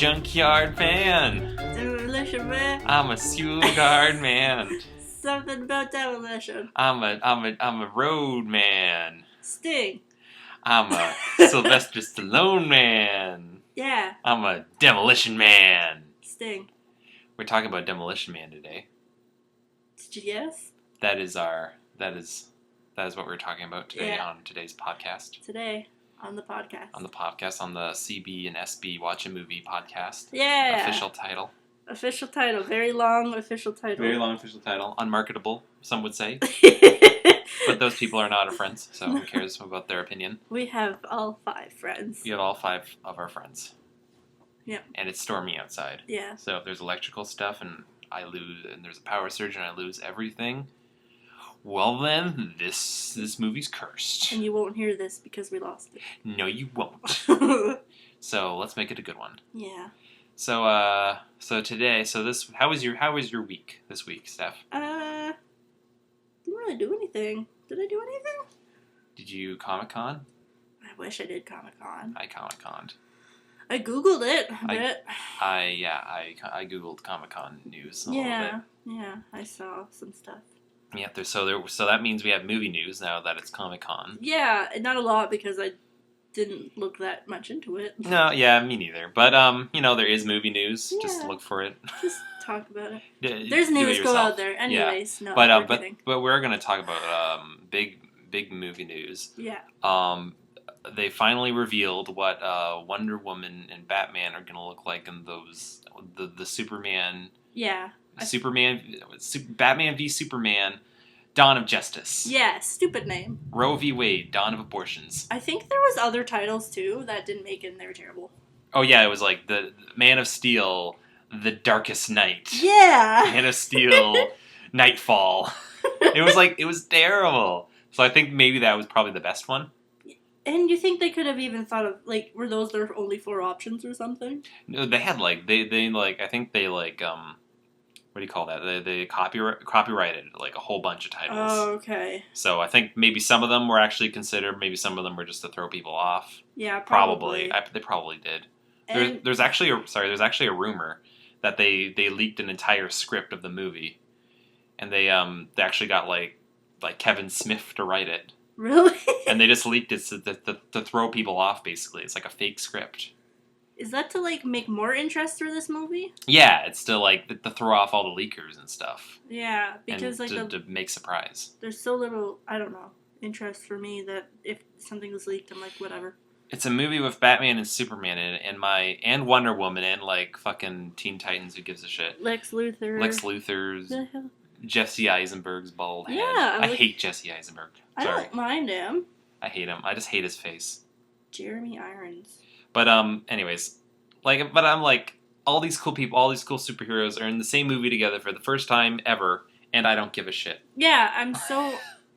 junkyard man. Demolition Man. I'm a sewer guard man. Something about demolition. I'm a road man. Sting. I'm a Sylvester Stallone man. Yeah. I'm a Demolition Man. Sting. We're talking about Demolition Man today. Did you guess? That is what we're talking about today on today's podcast. Today on the podcast. On the CB and SB Watch a Movie podcast. Yeah. Official title. Official title. Very long official title. Very long official title. Unmarketable, some would say. But those people are not our friends, so who cares about their opinion? We have all 5 friends. We have all 5 of our friends. Yep. And it's stormy outside. Yeah. So if there's electrical stuff and there's a power surge and I lose everything, well then, this movie's cursed. And you won't hear this because we lost it. No, you won't. So let's make it a good one. Yeah. So how was your week this week, Steph? Didn't really do anything. Did I do anything? Did you Comic-Con? I wish I did Comic-Con. I Comic-Conned. I Googled it a bit. I Googled Comic-Con news a little bit. Yeah, I saw some stuff. Yeah, so that means we have movie news now that it's Comic-Con. Yeah, not a lot because I didn't look that much into it. No, yeah, me neither. But there is movie news. Yeah. Just look for it. Just talk about it. There's There's news go out there. Anyways, no. But we're gonna talk about big movie news. Yeah. They finally revealed what Wonder Woman and Batman are gonna look like in the Superman. Yeah. Batman v Superman, Dawn of Justice. Yeah, stupid name. Roe v. Wade, Dawn of Abortions. I think there was other titles too that didn't make it and they were terrible. Oh yeah, it was like the Man of Steel, The Darkest Night. Yeah. Man of Steel, Nightfall. It was terrible. So I think maybe that was probably the best one. And you think they could have even thought of, were those their only 4 options or something? No, they had I think they what do you call that? They copyrighted a whole bunch of titles. Oh, okay. So I think maybe some of them were actually considered. Maybe some of them were just to throw people off. Yeah, probably. They probably did. And There's actually a rumor that they leaked an entire script of the movie, and they actually got like Kevin Smith to write it. Really? And they just leaked it to throw people off. Basically, it's like a fake script. Is that to make more interest through this movie? Yeah, it's to to throw off all the leakers and stuff. Yeah, because and to make surprise. There's so little, I don't know, interest for me that if something was leaked, I'm like, whatever. It's a movie with Batman and Superman in it, and Wonder Woman, and fucking Teen Titans. Who gives a shit? Lex Luthor's. The hell? Jesse Eisenberg's bald head. Yeah, I hate Jesse Eisenberg. I don't mind him. I hate him. I just hate his face. Jeremy Irons. But anyways, but I'm all these cool people, all these cool superheroes are in the same movie together for the first time ever, and I don't give a shit. Yeah, I'm so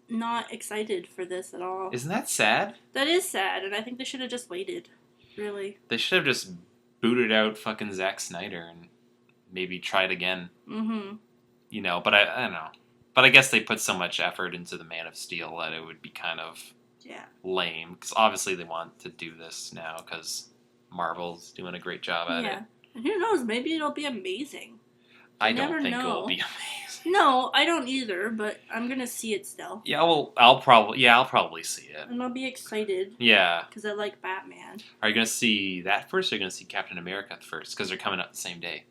not excited for this at all. Isn't that sad? That is sad, and I think they should have just waited. Really. They should have just booted out fucking Zack Snyder and maybe tried again. Mm-hmm. But I don't know. But I guess they put so much effort into the Man of Steel that it would be kind of lame. Because obviously they want to do this now because Marvel's doing a great job at it. Yeah. And who knows? Maybe it'll be amazing. I don't think it'll be amazing. No, I don't either, but I'm going to see it still. Yeah, well, I'll probably see it. And I'll be excited. Yeah. Because I like Batman. Are you going to see that first or are you going to see Captain America first? Because they're coming out the same day.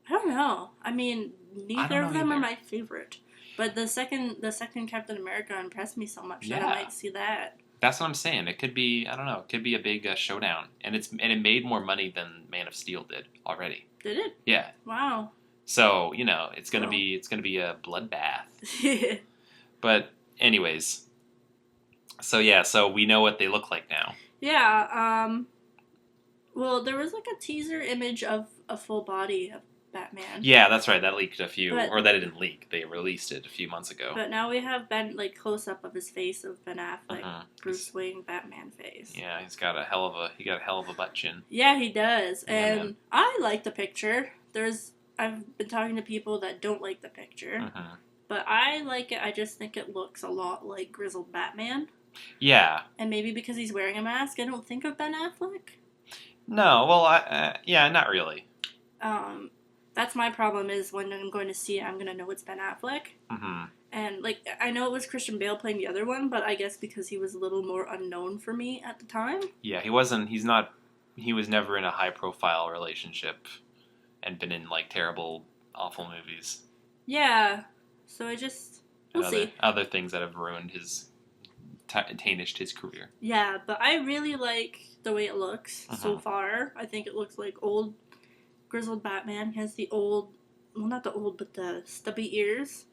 I don't know. I mean, neither of them are my favorite. But the second Captain America impressed me so much that I might see that. That's what I'm saying. It could be, I don't know, it could be a big showdown. And it made more money than Man of Steel did already. Did it? Yeah. Wow. So, it's going to be a bloodbath. But anyways. So we know what they look like now. Yeah, well, there was a teaser image of a full body of Batman. Yeah, that's right. That leaked or that didn't leak. They released it a few months ago. But now we have Ben, close up of his face of Ben Affleck, Bruce Wayne Batman face. Yeah, he's got a hell of a butt chin. Yeah, he does. And I like the picture. I've been talking to people that don't like the picture. But I like it. I just think it looks a lot like grizzled Batman. Yeah. And maybe because he's wearing a mask, I don't think of Ben Affleck. No, well, yeah, not really. That's my problem is when I'm going to see it, I'm going to know it's Ben Affleck. Mm-hmm. And, like, I know it was Christian Bale playing the other one, but I guess because he was a little more unknown for me at the time. Yeah, he was never in a high-profile relationship and been in, like, terrible, awful movies. Yeah, so we'll see. Other things that have ruined tarnished his career. Yeah, but I really like the way it looks so far. I think it looks like old grizzled Batman. He has the not the old, but the stubby ears.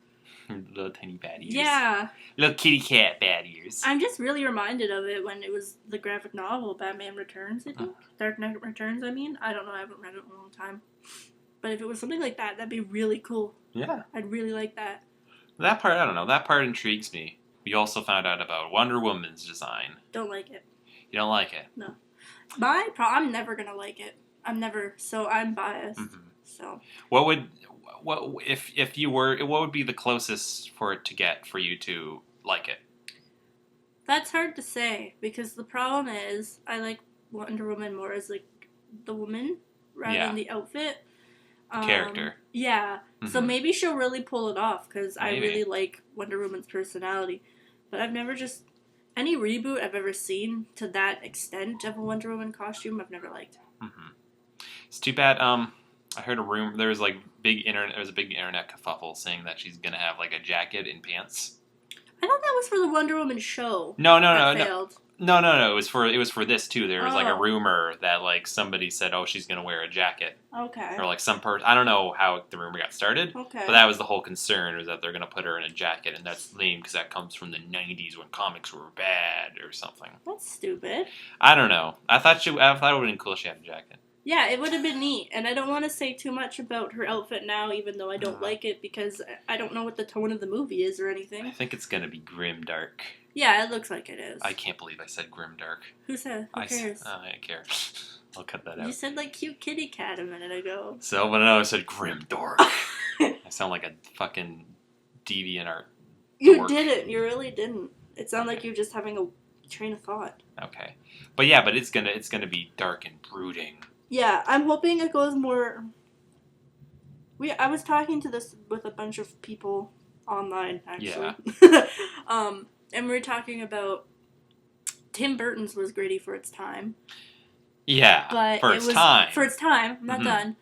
Little tiny bat ears. Yeah. Little kitty cat bat ears. I'm just really reminded of it when it was the graphic novel Batman Returns, I think. Dark Knight Returns, I mean. I don't know, I haven't read it in a long time. But if it was something like that, that'd be really cool. Yeah. I'd really like that. That part, I don't know. That part intrigues me. We also found out about Wonder Woman's design. Don't like it. You don't like it? No. I'm never gonna like it. So I'm biased. Mm-hmm. So. What would be the closest for it to get for you to like it? That's hard to say because the problem is I like Wonder Woman more as like the woman rather than the outfit. Character. Yeah. Mm-hmm. So maybe she'll really pull it off because I really like Wonder Woman's personality. But I've never any reboot I've ever seen to that extent of a Wonder Woman costume I've never liked. Mm-hmm. It's too bad. I heard a rumor. There was a big internet kerfuffle saying that she's gonna have like a jacket and pants. I thought that was for the Wonder Woman show. No. It was for this too. There was like a rumor that like somebody said, "Oh, she's gonna wear a jacket." Okay. Or like some person. I don't know how the rumor got started. Okay. But that was the whole concern, was that they're gonna put her in a jacket, and that's lame because that comes from the '90s when comics were bad or something. That's stupid. I don't know. I thought it would have been cool if she had a jacket. Yeah, it would have been neat, and I don't want to say too much about her outfit now, even though I don't like it, because I don't know what the tone of the movie is or anything. I think it's gonna be grim dark. Yeah, it looks like it is. I can't believe I said grim dark. Who said? Who cares? I care. I'll cut that out. You said like cute kitty cat a minute ago. So, but no, I said grim dark. I sound like a fucking deviant art. You didn't. You really didn't. It sounded like you're just having a train of thought. Okay, but yeah, it's gonna be dark and brooding. Yeah, I'm hoping it goes more. I was talking to this with a bunch of people online, actually. Yeah. And we were talking about Tim Burton's was gritty for its time. Yeah, but for its time. I'm not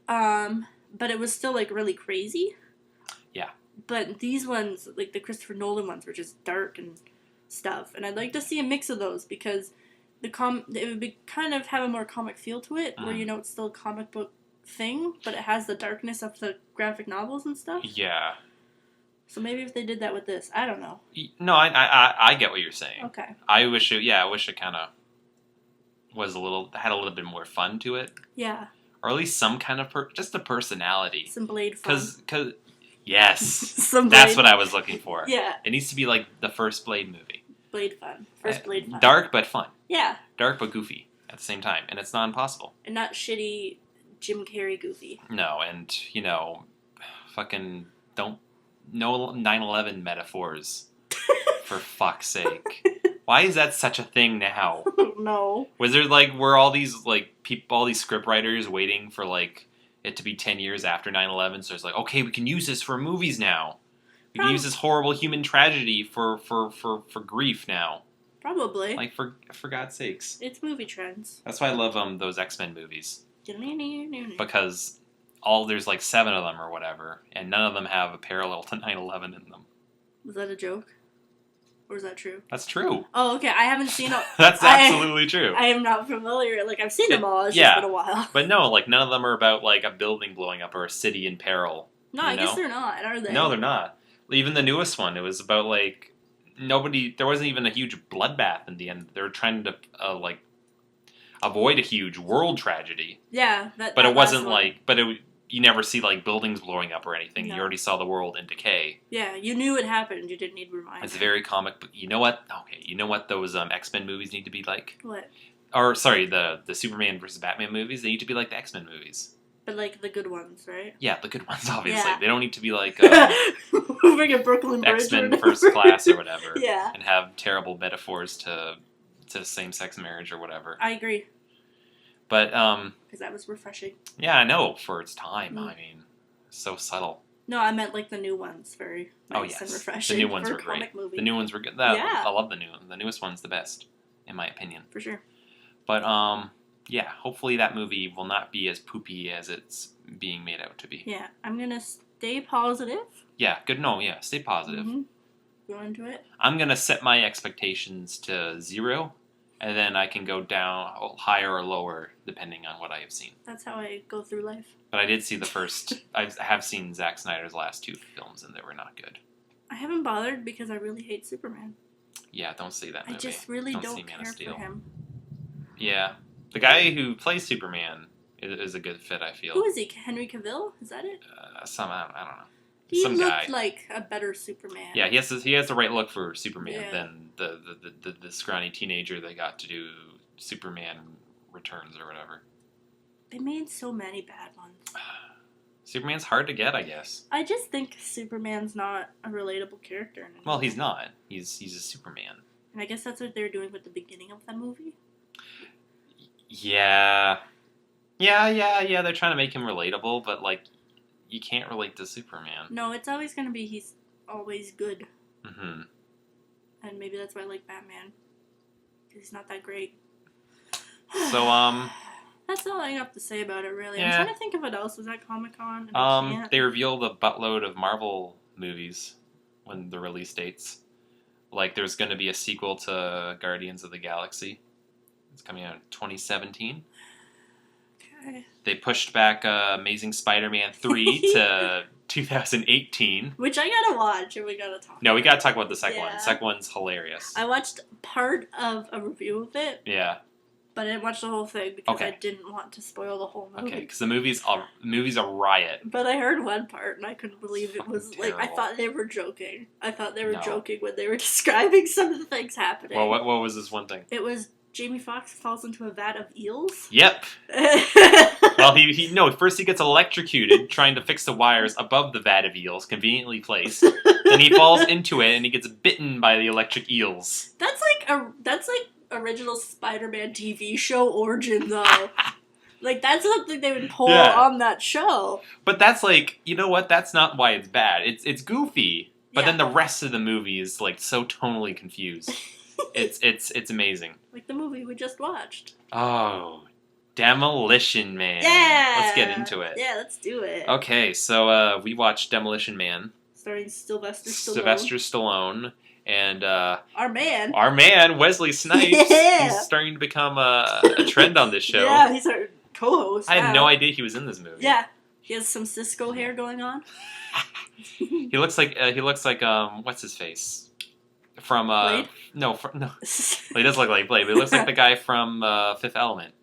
done. But it was still like really crazy. Yeah. But these ones, like the Christopher Nolan ones, were just dark and stuff, and I'd like to see a mix of those because it would be kind of have a more comic feel to it, where it's still a comic book thing, but it has the darkness of the graphic novels and stuff. Yeah. So maybe if they did that with this, I don't know. No, I get what you're saying. Okay. I wish it kind of had a little bit more fun to it. Yeah. Or at least some kind of just a personality. Some Blade fun. Because yes, that's what I was looking for. Yeah. It needs to be like the first Blade movie. Blade fun. First Blade fun. Dark but fun. Yeah. Dark but goofy at the same time, and it's not impossible. And not shitty Jim Carrey goofy. No, and fucking no 9/11 metaphors. For fuck's sake. Why is that such a thing now? No. Was there were all these all these script writers waiting for it to be 10 years after 9/11? So it's okay, we can use this for movies now. We can use this horrible human tragedy for grief now. Probably. For God's sakes. It's movie trends. That's why I love those X-Men movies. Because there's 7 of them or whatever, and none of them have a parallel to 9/11 in them. Was that a joke? Or is that true? That's true. Oh, okay. I haven't seen it. That's absolutely true. I am not familiar. I've seen them all. It's just been a while. But no, none of them are about a building blowing up or a city in peril. No, I guess they're not, are they? No, they're not. Even the newest one, it was about there wasn't even a huge bloodbath in the end. They were trying to avoid a huge world tragedy. Yeah, but it wasn't you never see buildings blowing up or anything. No. You already saw the world in decay. Yeah, you knew it happened. You didn't need to remind. It's very comic book. You know what? Okay, you know what those X-Men movies need to be like? What? Or sorry, the Superman versus Batman movies. They need to be like the X-Men movies. But the good ones, right? Yeah, the good ones. Obviously, they don't need to be bring a Brooklyn Bridge X-Men First Class or whatever. Yeah, and have terrible metaphors to same-sex marriage or whatever. I agree. But because that was refreshing. Yeah, I know for its time. I mean, so subtle. No, I meant like the new ones, very nice and refreshing. The new ones for were a comic great. Movie. The new ones were good. Yeah. I love the newest one's the best, in my opinion. For sure. But yeah, hopefully that movie will not be as poopy as it's being made out to be. Yeah, I'm gonna stay positive. Yeah, good. No, yeah, stay positive. Mm-hmm. Go into it. I'm gonna set my expectations to 0, and then I can go down higher or lower depending on what I have seen. That's how I go through life. But I did see the first. I have seen Zack Snyder's last 2 films, and they were not good. I haven't bothered because I really hate Superman. Yeah, don't see that movie. I just really don't see Man care of Steel. for him. Yeah, the guy who plays Superman is a good fit. I feel. Who is he? Henry Cavill? Is that it? I don't know. He Some looked guy. like a better Superman. Yeah, he has the right look for Superman than the scrawny teenager they got to do Superman Returns or whatever. They made so many bad ones. Superman's hard to get, I guess. I just think Superman's not a relatable character anymore. Well, he's not. He's a Superman. And I guess that's what they're doing with the beginning of that movie. Yeah. They're trying to make him relatable, but like, you can't relate to Superman. No, it's always going to be he's always good. Mm-hmm. And maybe that's why I like Batman. Because he's not that great. So, That's all I have to say about it, really. Yeah. I'm trying to think of what else was at Comic-Con. They revealed a buttload of Marvel movies when the release dates. Like, there's going to be a sequel to Guardians of the Galaxy. It's coming out in 2017. Okay. They pushed back Amazing Spider-Man 3 to 2018. Which I gotta watch, and we gotta talk No, we gotta talk about the second one. Yeah. The second one's hilarious. I watched part of a review of it. Yeah. But I didn't watch the whole thing because I didn't want to spoil the whole movie. Okay, because the movie's a riot. But I heard one part and I couldn't believe it was terrible. like I thought they were joking. I thought they were joking when they were describing some of the things happening. Well, what was this one thing? It was Jamie Foxx falls into a vat of eels. Yep. Well, first he gets electrocuted trying to fix the wires above the vat of eels, conveniently placed. Then he falls into it and he gets bitten by the electric eels. That's like original Spider-Man TV show origin, though. Like, that's something they would pull on that show. But that's like, you know what? That's not why it's bad. It's goofy. But then the rest of the movie is, like, so tonally confused. It's amazing. Like the movie we just watched. Oh, Demolition Man. Yeah! Let's get into it. Yeah, let's do it. Okay, so we watched Demolition Man. Starring Sylvester Stallone. And our man Wesley Snipes, he's starting to become a trend on this show. Yeah, he's our co-host. I had no idea he was in this movie. Yeah, he has some Cisco hair going on. he looks like what's his face from Blade? No, well, he does look like Blade, but he looks like the guy from Fifth Element.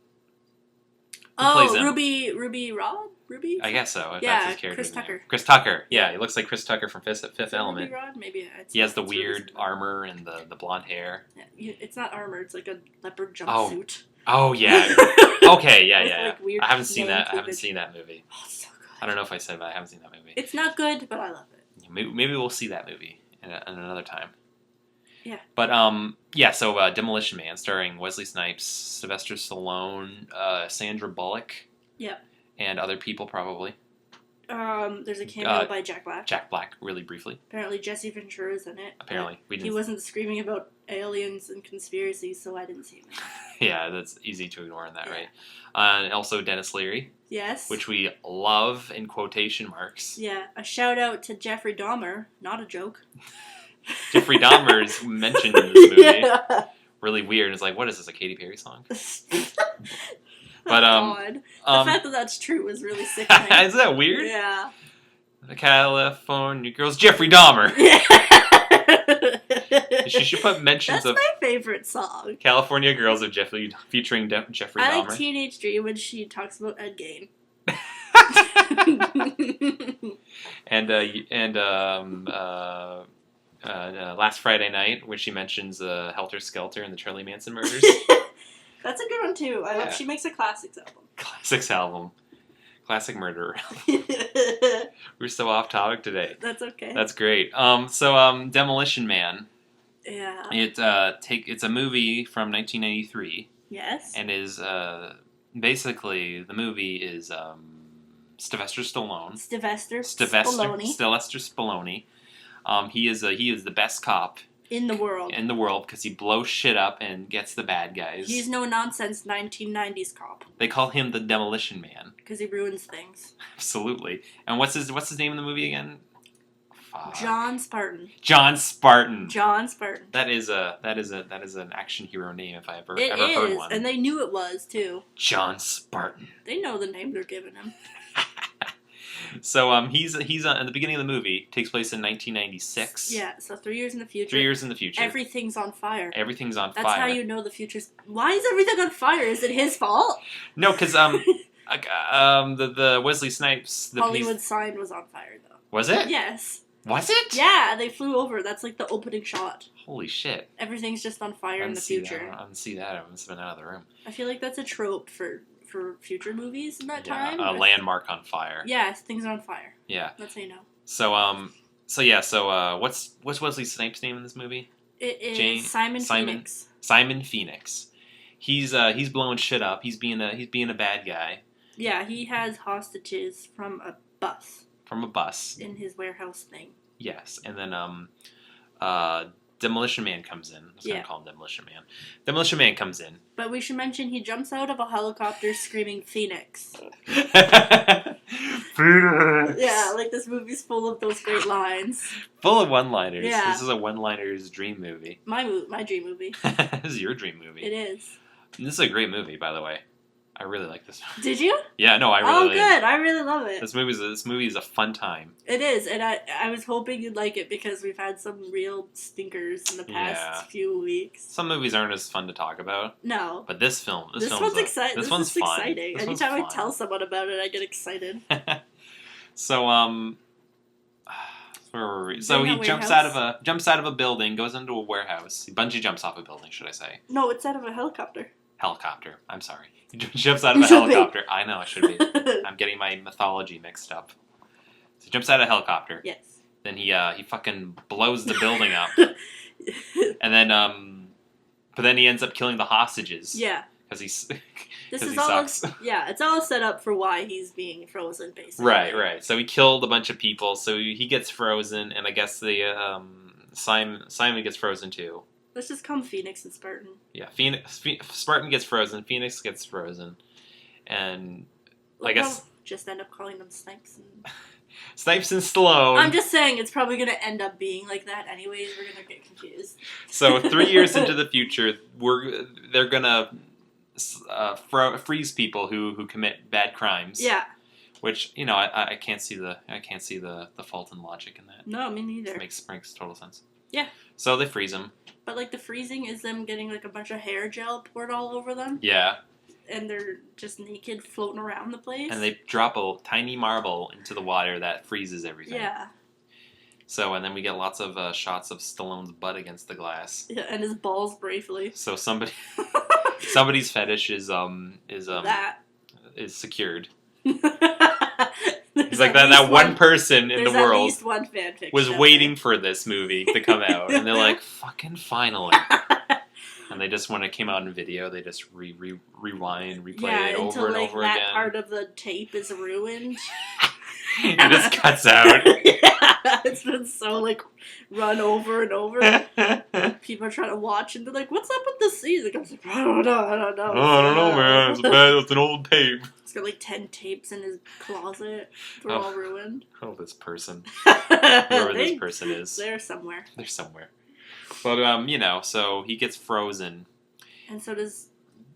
Ruby Rod? Ruby? I guess so. If that's his character. Chris Tucker. Chris Tucker. Yeah, he looks like Chris Tucker from Fifth Element. Ruby Rod? Maybe. He has the weird armor and the blonde hair. Yeah, it's not armor. It's like a leopard jumpsuit. Oh yeah. Okay. Yeah. Like I haven't seen that. I haven't seen that movie. Oh, it's so good. I don't know if I said, but I haven't seen that movie. It's not good, but I love it. Maybe we'll see that movie in another time. Yeah. But so Demolition Man, starring Wesley Snipes, Sylvester Stallone, Sandra Bullock. Yep. And other people probably. There's a cameo by Jack Black. Jack Black, really briefly. Apparently Jesse Ventura's in it. Apparently. He wasn't screaming about aliens and conspiracies, so I didn't see him. Yeah, that's easy to ignore in that, right? And also Dennis Leary. Yes. Which we love in quotation marks. Yeah, a shout out to Jeffrey Dahmer. Not a joke. Jeffrey Dahmer is mentioned in this movie. Yeah. Really weird. It's like, what is this, a Katy Perry song? But God. The fact that that's true was really sickening. Is that weird? Yeah. The California Girls, Jeffrey Dahmer. Yeah. She should put mentions of. That's my favorite song. California Girls of featuring Jeffrey Dahmer. I like Teenage Dream when she talks about Ed Gein. and Last Friday Night, when she mentions Helter Skelter and the Charlie Manson murders. That's a good one, too. I hope she makes a classics album. Classics album. Classic murderer. We're so off topic today. That's okay. That's great. So Demolition Man. Yeah. It's a movie from 1993. Yes. And is basically, the movie is Sylvester Stallone. Sylvester Stallone. He is the best cop in the world. In the world, because he blows shit up and gets the bad guys. He's no nonsense 1990s cop. They call him the Demolition Man because he ruins things. Absolutely. And what's his name in the movie again? Fuck. John Spartan. John Spartan. John Spartan. That is an action hero name if I ever heard one. And they knew it was too. John Spartan. They know the name they're giving him. So he's at the beginning of the movie. Takes place in 1996. Yeah, so 3 years in the future. 3 years in the future. Everything's on fire. Everything's on fire. That's how you know the future's. Why is everything on fire? Is it his fault? No, because the Wesley Snipes. Hollywood sign was on fire though. Was it? Yes. Was it? Yeah, they flew over. That's like the opening shot. Holy shit. Everything's just on fire in the future. I didn't see that. I must have been out of the room. I feel like that's a trope for future movies in that time. A landmark on fire. Yeah, things are on fire. Yeah. That's how you know. So what's Wesley Snipes' name in this movie? It is Simon Phoenix. Simon Phoenix. He's blowing shit up. He's being a bad guy. Yeah, he has hostages from a bus. In his warehouse thing. Yes, and then Demolition Man comes in. I was gonna call him Demolition Man. Demolition Man comes in. But we should mention he jumps out of a helicopter screaming Phoenix. Phoenix! Yeah, like this movie's full of those great lines. Full of one-liners. Yeah. This is a one-liners dream movie. My dream movie. This is your dream movie. It is. And this is a great movie, by the way. I really like this movie. Did you? Yeah, no, I really good. I really love it. This movie is a fun time. It is, and I was hoping you'd like it because we've had some real stinkers in the past few weeks. Some movies aren't as fun to talk about. No. But this one's exciting. This one's fun. Exciting. Anytime I tell someone about it, I get excited. So where were we? So he jumps out of a building, goes into a warehouse. He bungee jumps off a building, should I say? No, it's out of a helicopter. Helicopter. I'm sorry. He jumps out of a helicopter. I know, I should be. I'm getting my mythology mixed up. So he jumps out of a helicopter. Yes. Then he fucking blows the building up. And then but then he ends up killing the hostages. Yeah. Because he's sucks. Yeah, it's all set up for why he's being frozen, basically. Right. So he killed a bunch of people, so he gets frozen, and I guess the Simon gets frozen too. Let's just call him Phoenix and Spartan. Yeah, Spartan gets frozen, Phoenix gets frozen, and I guess just end up calling them Snipes and Snipes and Stallone. I'm just saying it's probably going to end up being like that anyways. We're going to get confused. So 3 years into the future, they're going to freeze people who commit bad crimes. Yeah. Which, I can't see the fault in logic in that. No, me neither. It makes total sense. Yeah. So they freeze them. But like the freezing is them getting like a bunch of hair gel poured all over them. Yeah. And they're just naked floating around the place. And they drop a tiny marble into the water that freezes everything. Yeah. So, and then we get lots of shots of Stallone's butt against the glass. Yeah, and his balls briefly. So somebody's fetish is secured. He's like that one person in the world at least one fanfiction was waiting for this movie to come out, and they're like, "Fucking finally!" And they just, when it came out in video, they just rewind, replay it over and over again. That part of the tape is ruined. It just cuts out. Yeah, it's been so like run over and over. People are trying to watch and they're like, "What's up with this scene?" Like, I was like, I don't know. I don't know, man. It's an old tape. He's got like 10 tapes in his closet. They're all ruined. Oh, this person. Whoever this person is. They're somewhere. They're somewhere. But, so he gets frozen. And so does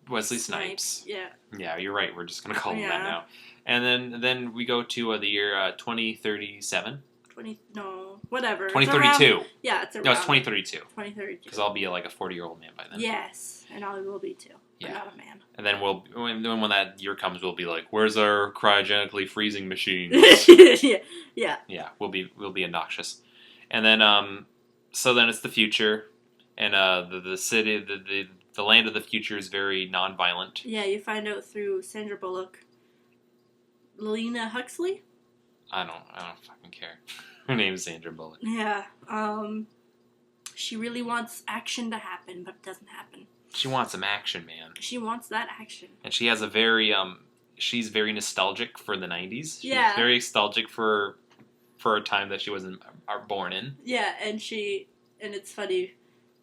Wesley Snipes. Yeah. Yeah, you're right. We're just going to call him that now. And then we go to the year 2037. 2032. Yeah, it's around. No, it's 2032. 2032. Because I'll be like a 40-year-old man by then. Yes, and I will be too. Yeah. But not a man. And then when that year comes, we'll be like, "Where's our cryogenically freezing machine?" Yeah. Yeah, we'll be obnoxious. And then so then it's the future, and the city, the land of the future is very non-violent. Yeah, you find out through Sandra Bullock. Lena Huxley? I don't fucking care. Her name's Sandra Bullock. Yeah. She really wants action to happen, but it doesn't happen. She wants some action, man. She wants that action. And she has a very she's very nostalgic for the 90s. She's very nostalgic for a time that she wasn't born in. Yeah, and it's funny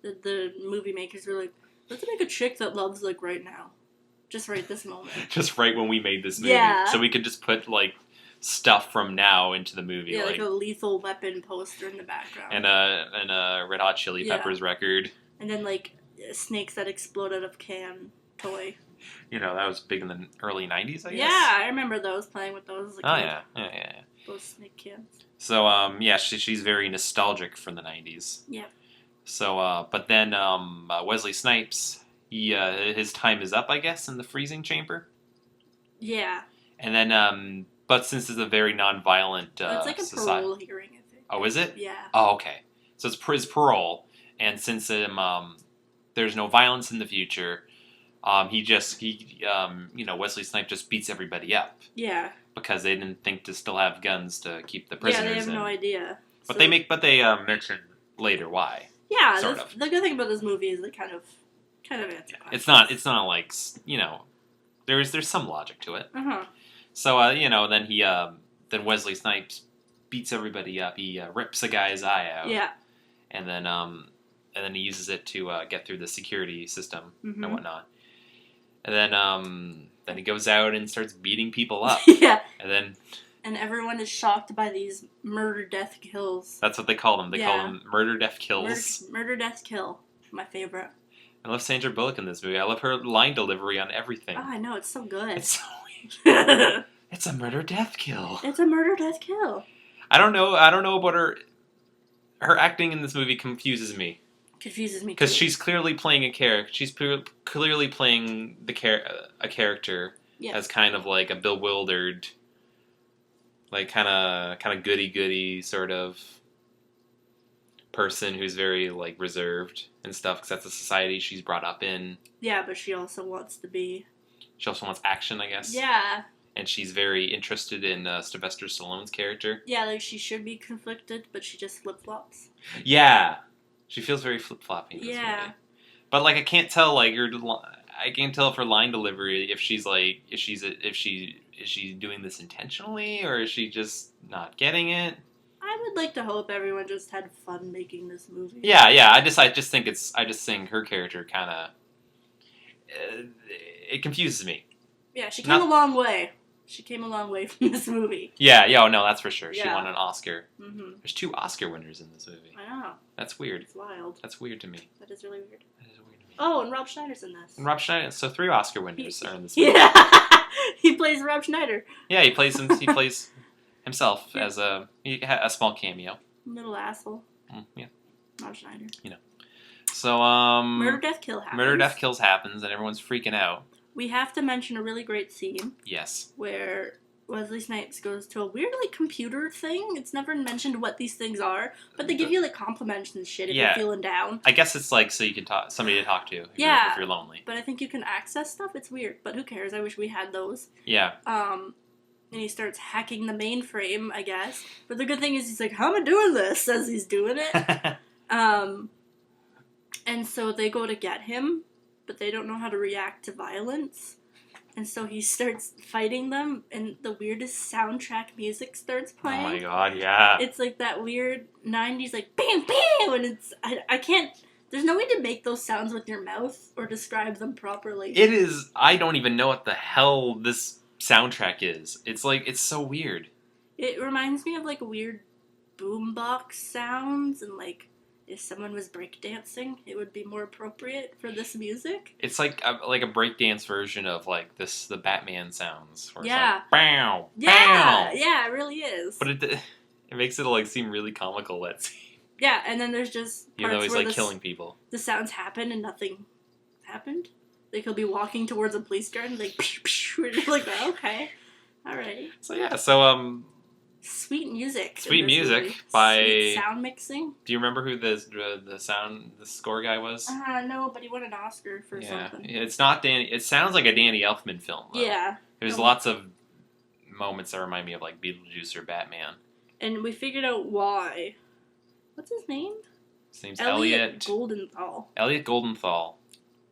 that the movie makers were like, let's make a chick that loves like right now. Just right this moment. Just right when we made this movie. Yeah. So we could just put like stuff from now into the movie. Yeah, like a Lethal Weapon poster in the background. And a Red Hot Chili Peppers record. And then like snakes that explode out of can toy. You know, that was big in the early 90s, I guess. Yeah, I remember those, playing with those as a kid. Yeah. Those snake cans. So, she's very nostalgic from the 90s. Yeah. So, but then Wesley Snipes, his time is up, I guess, in the freezing chamber. Yeah. And then, but since it's a very non-violent it's like a parole hearing, I think. Oh, is it? Yeah. Oh, okay. So it's his parole, and since there's no violence in the future, Wesley Snipes just beats everybody up. Yeah. Because they didn't think to still have guns to keep the prisoners in. Yeah, they have no idea. But they mention later why. Yeah, the good thing about this movie is they kind of answer questions. It's not like, there's some logic to it. Uh-huh. So then Wesley Snipes beats everybody up. He rips a guy's eye out. Yeah. And then he uses it to get through the security system and whatnot. And then he goes out and starts beating people up. Yeah. And everyone is shocked by these murder, death, kills. That's what they call them. They call them murder, death, kills. Murder, death, kill. My favorite. I love Sandra Bullock in this movie. I love her line delivery on everything. Oh, I know. It's so good. It's so weird. It's a murder, death, kill. It's a murder, death, kill. I don't know about her. Her acting in this movie confuses me. Confuses me because she's clearly playing a character. She's clearly playing a character as kind of like a bewildered, like kind of goody sort of person who's very like reserved and stuff because that's the society she's brought up in. Yeah, but she also wants to be. She also wants action, I guess. Yeah. And she's very interested in Sylvester Stallone's character. Yeah, like she should be conflicted, but she just flip flops. Yeah. She feels very flip-floppy in this movie. But, like, I can't tell if her line delivery, if she's doing this intentionally, or is she just not getting it? I would like to hope everyone just had fun making this movie. Yeah, I just think her character kind of, it confuses me. Yeah, she came a long way. She came a long way from this movie. Yeah, no, that's for sure. Yeah. She won an Oscar. Mm-hmm. There's 2 Oscar winners in this movie. I know. That's weird. It's wild. That's weird to me. That is really weird. Oh, and Rob Schneider's in this. And Rob Schneider. So 3 Oscar winners are in this movie. Yeah, he plays Rob Schneider. Yeah, he plays himself as a small cameo. Little asshole. Yeah. Rob Schneider. So murder, death, kill happens. Murder, death, kills happens, and everyone's freaking out. We have to mention a really great scene. Yes. Where Wesley Snipes goes to a weird, like, computer thing. It's never mentioned what these things are, but they give you, like, compliments and shit if you're feeling down. I guess it's, like, so you can somebody to talk to if you're lonely. But I think you can access stuff. It's weird, but who cares? I wish we had those. Yeah. And he starts hacking the mainframe, I guess. But the good thing is he's like, how am I doing this? As he's doing it. And so they go to get him, but they don't know how to react to violence. And so he starts fighting them, and the weirdest soundtrack music starts playing. Oh my god, yeah. It's like that weird 90s, like, bam, bam, and it's, I can't, there's no way to make those sounds with your mouth or describe them properly. It is, I don't even know what the hell this soundtrack is. It's like, it's so weird. It reminds me of, like, weird boombox sounds, and, like, if someone was breakdancing, it would be more appropriate for this music. It's like a breakdance version of like the Batman sounds. Where yeah. It's like, bow, yeah. bow. Yeah, it really is. But it makes it like seem really comical. That scene. Yeah, and then there's just parts where he's like killing people. The sounds happen and nothing happened. Like he'll be walking towards a police guard and like, psh, psh, we're just like, oh, okay, all right. So yeah, so Sweet music. Sweet music by Sweet sound mixing. Do you remember who the score guy was? No, but he won an Oscar for something. It's not Danny. It sounds like a Danny Elfman film. Though. Yeah. There's lots of moments that remind me of like Beetlejuice or Batman. And we figured out why. What's his name? His name's Elliot Goldenthal. Elliot Goldenthal.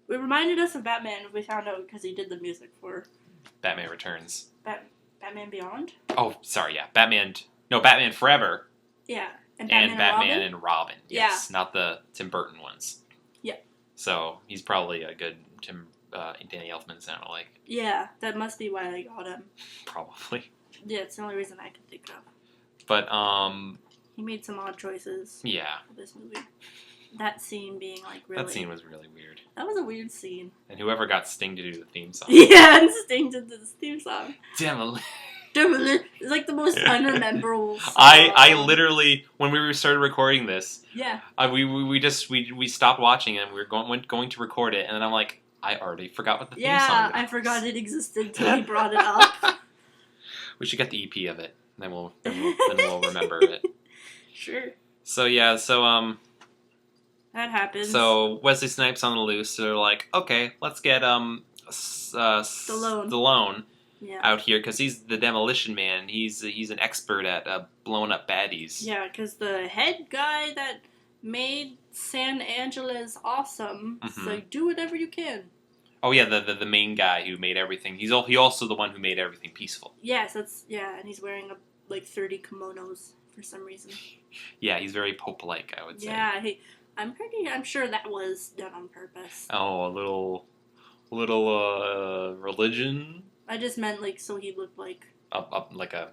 It reminded us of Batman. We found out because he did the music for Batman Returns. Batman Beyond. Oh, sorry, yeah, Batman Forever. Yeah, and Batman and Robin. Yes, yeah. Not the Tim Burton ones. Yeah. So he's probably a good Danny Elfman sound alike. Yeah, that must be why they got him. Probably. Yeah, it's the only reason I can think of. But he made some odd choices. Yeah. For this movie. That scene being like really. That scene was really weird. That was a weird scene. And whoever got Sting to do the theme song. Yeah, and Sting did the theme song. Demolition. It's like the most unrememberable song. I literally, when we started recording this, yeah, we stopped watching it and we were going to record it, and then I'm like, I already forgot what the theme song was. Yeah, I forgot it existed until he brought it up. We should get the EP of it, and then we'll remember it. Sure. So yeah, that happens. So Wesley Snipes on the loose. So they're like, okay, let's get Stallone out here because he's the Demolition Man. He's an expert at blowing up baddies. Yeah, because the head guy that made San Angeles awesome. Mm-hmm. So do whatever you can. Oh yeah, the main guy who made everything. He also the one who made everything peaceful. Yes, and he's wearing 30 kimonos for some reason. Yeah, he's very Pope-like, I would say. Yeah, I'm sure that was done on purpose. Oh, a little religion. I just meant so he looked like like a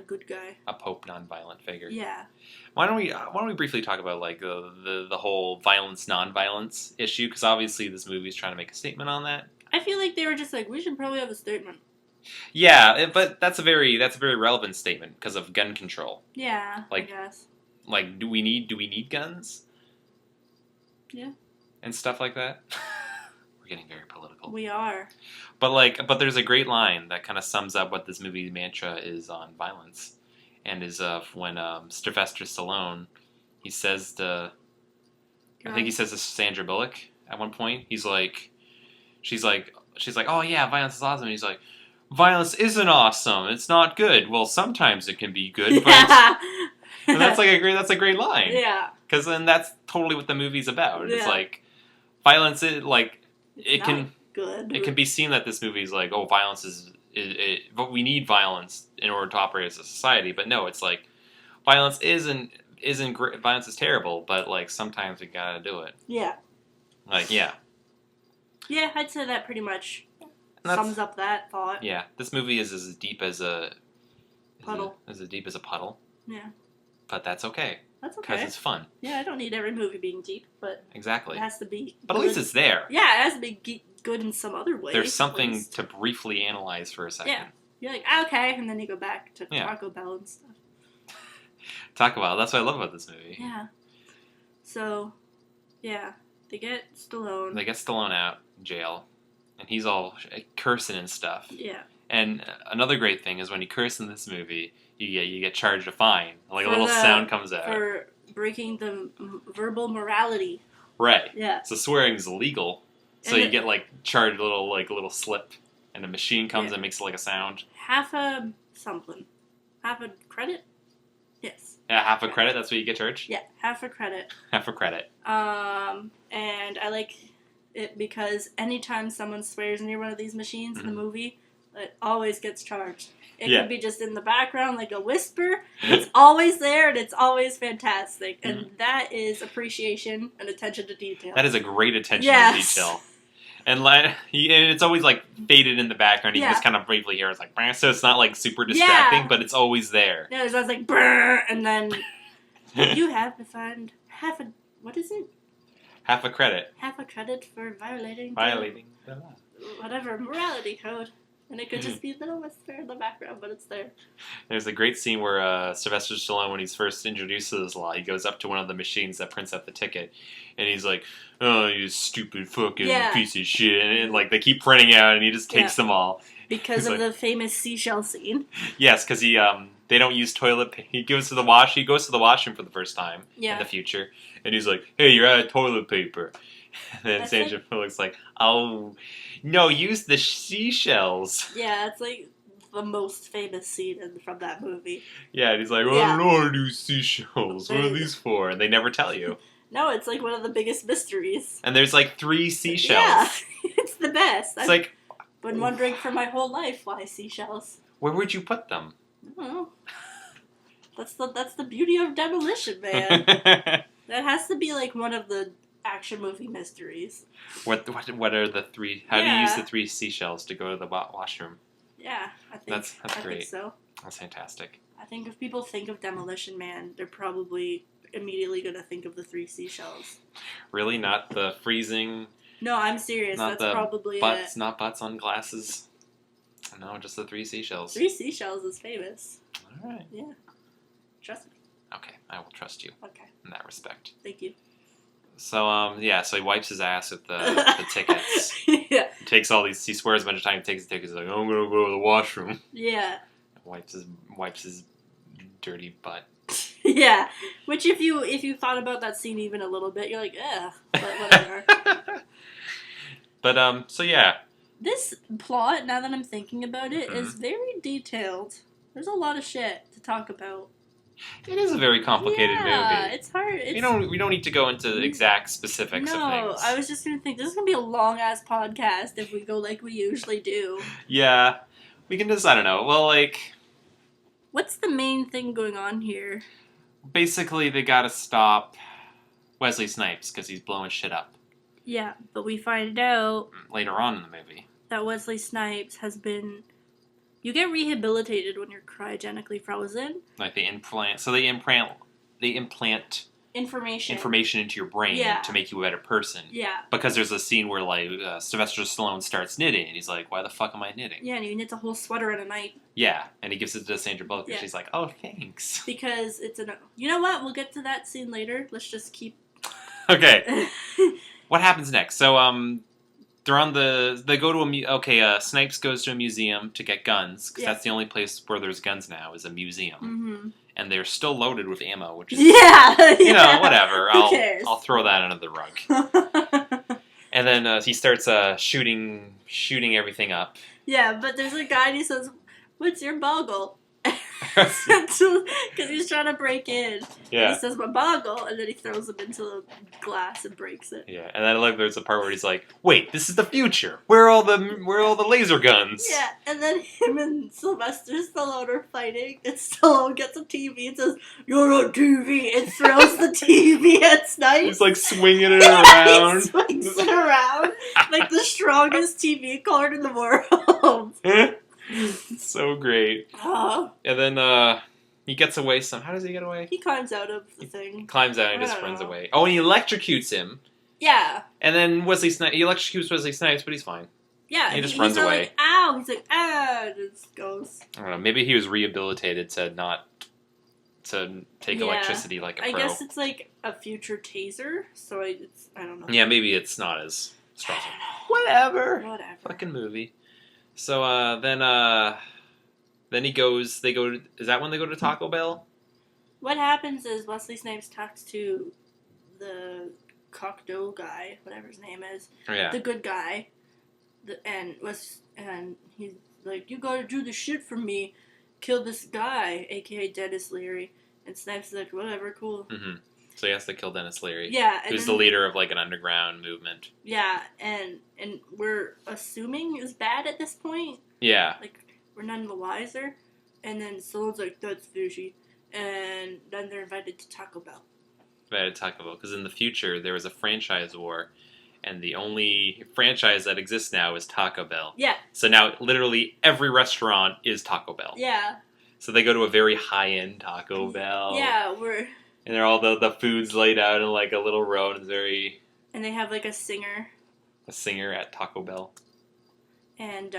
good guy, a Pope non-violent figure. Yeah. Why don't we briefly talk about the whole violence non-violence issue? Because obviously this movie's trying to make a statement on that. I feel like they were just like, we should probably have a statement. Yeah, but that's a very relevant statement because of gun control. Yeah, I guess. Like, do we need guns? Yeah. And stuff like that. We're getting very political. We are. But there's a great line that kind of sums up what this movie's mantra is on violence, and is when Sylvester Stallone, he says to, I think he says to Sandra Bullock at one point, she's like, oh yeah, violence is awesome. And he's like, violence isn't awesome. It's not good. Well, sometimes it can be good, but and that's a great line. Yeah. Because then that's totally what the movie's about. Yeah. It's like violence is it can good. It can be seen that this movie is like, oh, violence is but we need violence in order to operate as a society. But no, it's like violence isn't great. Violence is terrible, but sometimes we gotta do it. Yeah. Yeah. Yeah, I'd say that pretty much sums up that thought. Yeah, this movie is as deep as a puddle. As deep as a puddle. Yeah. But that's okay. That's okay. Because it's fun. Yeah, I don't need every movie being deep, but exactly. It has to be. But at least it's there. Yeah, it has to be good in some other way. There's something to briefly analyze for a second. Yeah. You're like, okay, and then you go back to Taco Bell and stuff. Taco Bell. That's what I love about this movie. Yeah. So, yeah, they get Stallone. They get Stallone out in jail, and he's all cursing and stuff. Yeah. And another great thing is when you curse in this movie, you get charged a fine. A little sound comes out. For breaking the verbal morality. Right. Yeah. So swearing's illegal. So you get charged a little slip, and a machine comes and makes a sound. Half a something. Half a credit? Yes. Yeah, half a credit, that's what you get charged? Yeah, half a credit. Half a credit. And I like it because anytime someone swears near one of these machines in the movie, it always gets charged. It could be just in the background, like a whisper. It's always there, and it's always fantastic. And that is appreciation and attention to detail. That is a great attention to detail. And it's always faded in the background. You can just kind of briefly hear it's so it's not super distracting, but it's always there. Yeah, it sounds brrr, and then you have to find what is it? Half a credit. Half a credit for violating the law. Whatever morality code. And it could just be a little whisper in the background, but it's there. There's a great scene where Sylvester Stallone, when he's first introduced to this law, he goes up to one of the machines that prints out the ticket, and he's like, "Oh, you stupid fucking piece of shit!" And they keep printing out, and he just takes them all because of the famous seashell scene. Yes, because they don't use toilet paper. He goes to the washroom for the first time in the future, and he's like, "Hey, you're out of toilet paper." And then Sandra Bullock's like, "Oh, no, use the seashells." Yeah, it's the most famous scene from that movie. Yeah, and he's like, "I don't know how to do seashells. What are these for?" And they never tell you. No, it's like one of the biggest mysteries. And there's like 3 seashells. Yeah, it's the best. It's like... Been wondering for my whole life why seashells. Where would you put them? I don't know. That's the beauty of Demolition Man. That has to be like one of the action movie mysteries. What are the 3? How do you use the 3 seashells to go to the washroom? Yeah, I think that's I great. Think so. That's fantastic. I think if people think of Demolition Man, they're probably immediately gonna think of the 3 seashells. Really, not the freezing. No, I'm serious. Not That's probably butts, it. not butts on glasses. No, just the 3 seashells. 3 seashells is famous. All right. Yeah. Trust me. Okay, I will trust you. Okay. In that respect. Thank you. So so he wipes his ass with the tickets. Yeah. He takes all these. He swears a bunch of times. Takes the tickets. He's like, I'm gonna go to the washroom. Yeah. Wipes his dirty butt. Yeah. Which if you thought about that scene even a little bit, you're like, ugh. But whatever. But so yeah. This plot, now that I'm thinking about it, is very detailed. There's a lot of shit to talk about. It is a very complicated movie. Yeah, it's hard. We don't need to go into exact specifics of things. No, I was just gonna think this is gonna be a long ass podcast if we go like we usually do. Yeah, we can just, I don't know. Well, like, what's the main thing going on here? Basically, they gotta stop Wesley Snipes because he's blowing shit up. Yeah, but we find out later on in the movie that Wesley Snipes has been. You get rehabilitated when you're cryogenically frozen. Like they implant information into your brain to make you a better person. Yeah. Because there's a scene where like Sylvester Stallone starts knitting, and he's like, "Why the fuck am I knitting?" Yeah, and he knits a whole sweater in a night. Yeah, and he gives it to Sandra Bullock, and she's like, "Oh, thanks." Because it's You know what? We'll get to that scene later. Let's just keep. Okay. What happens next? So they're on they go to Snipes goes to a museum to get guns, because that's the only place where there's guns now, is a museum. Mm-hmm. And they're still loaded with ammo, which is... whatever. I'll throw that under the rug. And then he starts shooting everything up. Yeah, but there's a guy and he says, "What's your boggle?" Because he's trying to break in. Yeah. And he says, "My boggle," and then he throws him into the glass and breaks it. Yeah, and then like there's a part where he's like, "Wait, this is the future. Where are all the laser guns?" Yeah, and then him and Sylvester Stallone are fighting, and Stallone gets a TV and says, "You're on TV," and throws the TV at Snipes. He's like swinging it around. He swings it around like the strongest TV cord in the world. It's so great. And then he gets away how does he get away? He climbs out of the thing. He climbs out and just runs away. Oh, and he electrocutes him. Yeah. And then he electrocutes Wesley Snipes, but he's fine. Yeah. He just runs away. Like, ow! He's like, ah! And it just goes. I don't know. Maybe he was rehabilitated to take electricity like a pro. I guess it's like a future taser, so I don't know. Yeah, maybe it's not as stressful. Whatever. Fucking movie. So then he goes. Is that when they go to Taco Bell? What happens is Wesley Snipes talks to the cocktail guy, whatever his name is. Oh, yeah. The good guy, and he's like, "You gotta do the shit for me, kill this guy, aka Dennis Leary." And Snipes is like, "Whatever, cool." Mm-hmm. So he has to kill Dennis Leary. Yeah. Who's the leader of like an underground movement. Yeah, and we're assuming is bad at this point. Yeah. Like, we're none the wiser. And then Stallone's like, "That's fishy." And then they're invited to Taco Bell. Because in the future, there was a franchise war, and the only franchise that exists now is Taco Bell. Yeah. So now, literally, every restaurant is Taco Bell. Yeah. So they go to a very high-end Taco Bell. Yeah, and they're all the food's laid out in like a little row, and it's very... And they have like a singer. A singer at Taco Bell. And,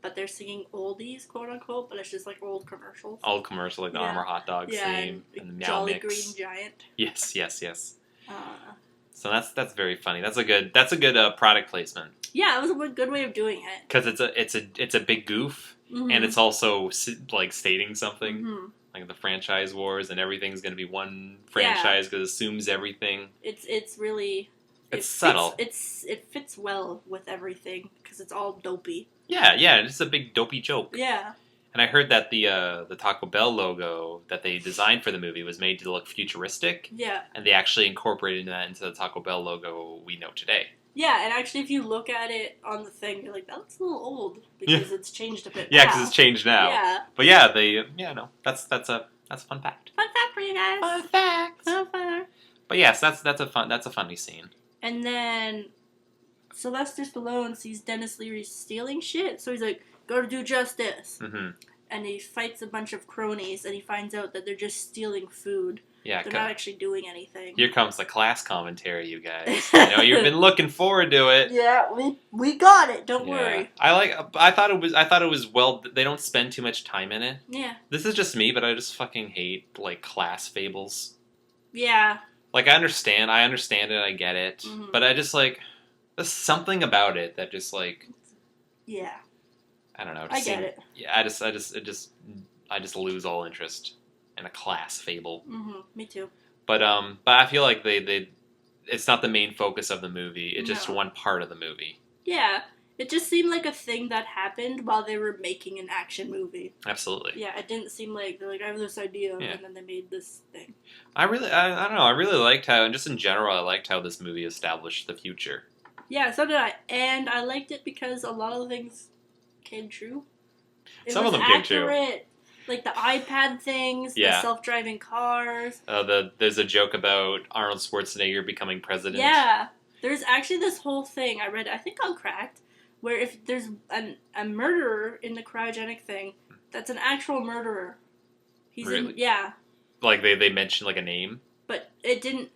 but they're singing oldies, quote unquote, but it's just like old commercials. Old commercial, like the Armour hot dog theme, and the Meow Jolly Mix. Green Giant. Yes. So that's very funny. That's a good product placement. Yeah, it was a good way of doing it. Because it's a big goof, and it's also like stating something. Mm-hmm. Like the franchise wars, and everything's going to be one franchise because it assumes everything. It's really... It's subtle. It fits well with everything because it's all dopey. Yeah, it's a big dopey joke. Yeah. And I heard that the Taco Bell logo that they designed for the movie was made to look futuristic. Yeah. And they actually incorporated that into the Taco Bell logo we know today. Yeah, and actually, if you look at it on the thing, you're like, that looks a little old because it's changed a bit. Yeah, because it's changed now. Yeah. But yeah, that's a fun fact. Fun fact for you guys. Fun fact. Fun fact. But yes, that's a funny scene. And then Sylvester Stallone sees Dennis Leary stealing shit, so he's like, "Go to do justice." Mm-hmm. And he fights a bunch of cronies, and he finds out that they're just stealing food. Yeah, they're not actually doing anything. Here comes the class commentary, you guys. I know you've been looking forward to it. Yeah, we got it. Don't worry. I thought it was well. They don't spend too much time in it. Yeah. This is just me, but I just fucking hate like class fables. Yeah. Like I understand it, I get it, but I just like there's something about it that just like. Yeah. I don't know. I get it. Yeah, I just lose all interest in a class fable. Mm-hmm. Me too. But I feel like it's not the main focus of the movie. It's just one part of the movie. Yeah, it just seemed like a thing that happened while they were making an action movie. Absolutely. Yeah, it didn't seem like they're like, I have this idea, and then they made this thing. I don't know. I really liked how, and just in general, I liked how this movie established the future. Yeah, so did I, and I liked it because a lot of the things came true. Some of them came true. Like the iPad things, the self-driving cars. There's a joke about Arnold Schwarzenegger becoming president. Yeah. There's actually this whole thing I read, I think on Cracked, where if there's a murderer in the cryogenic thing, that's an actual murderer. He's really? Yeah. Like they mentioned like a name? But it didn't,